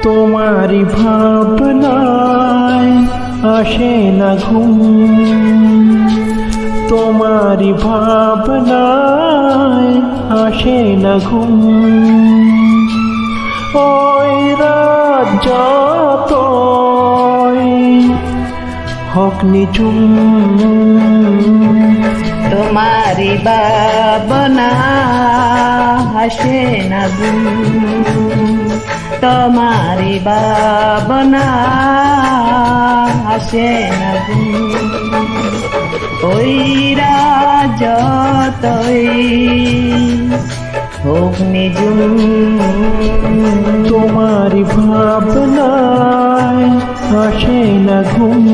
তোমারি ভাবনায় আসে না ঘুম, তোমারি ভাবনায় আসে না ঘুম। ওই রাত যতই হোক নিঝুম, তোমারি ভাবনা আসে না ঘুম, তোমারি ভাবনা আসে না ঘুম। ওই রাত যতই হোক নিঝুম, তোমারি ভাবনায় আসে না ঘুম।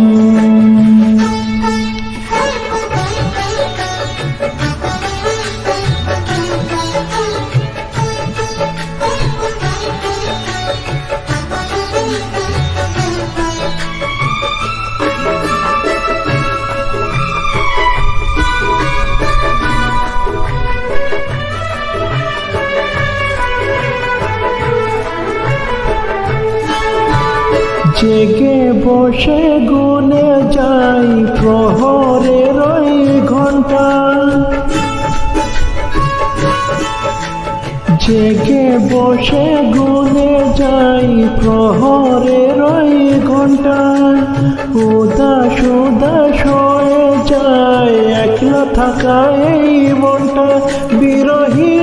জেগে বসে গুনে যাই প্রহরের ওই ঘন্টা, জেগে বসে গুনে যাই প্রহরের ওই ঘন্টা। উদাস উদাস হয়ে যায় একলা থাকা এই মনটা, বিরহী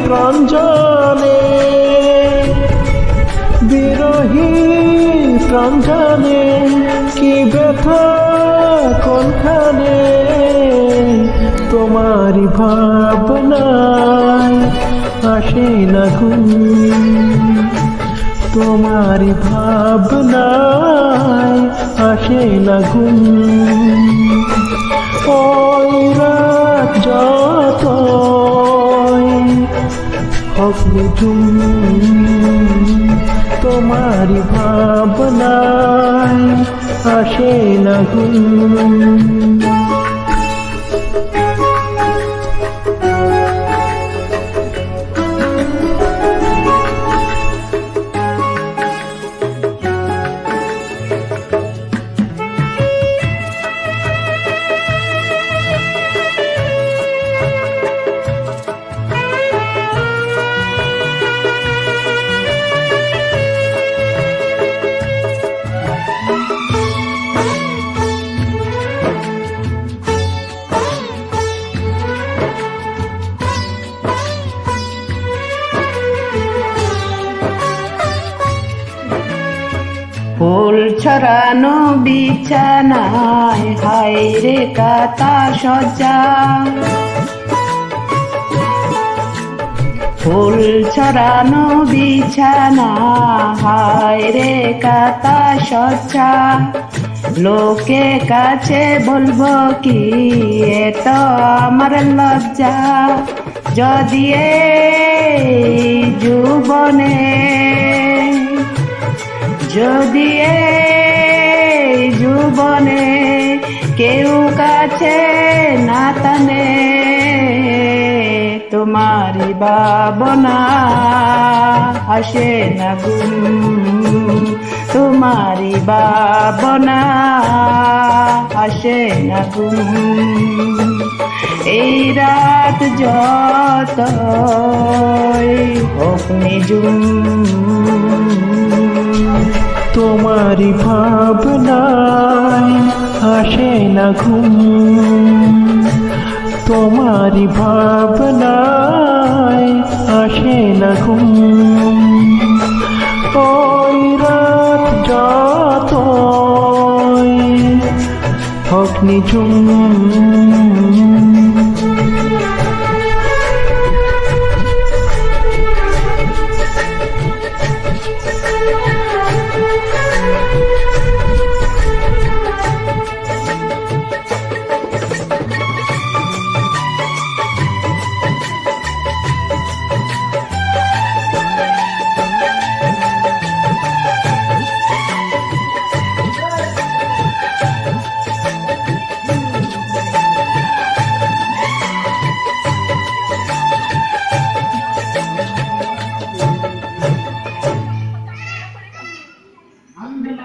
প্রাণ জানে, বিরহী প্রাণ জানে কি ব্যথা কোনখানে। তোমারি ভাবনায় আসে না ঘুম, তোমারি ভাবনায় আসে না ঘুম। ওই রাত যতই হোক নিঝুম, তোমারি ভাবনায় আসে না ঘুম। ফুল ছড়ানো বিছানায় হায় রে কাতা সজ্জা, ফুল ছড়ানো বিছানা হায় রে কাতা সজ্জা। লোকে কাছে বলবো কি এত আমার লজ্জা, যদি এই জীবনে, যদি এই জীবনে কেউ কাছে না টানে। তোমারি ভাবনা আসে না ঘুম, তোমারি ভাবনা আসে না ঘুম। এই রাত যতই হোক নিঝুম, তোমারি ভাবনায় আসে না ঘুম, তোমারি ভাবনায় আসে না ঘুম। ওই রাত যতই হোক নিঝুম,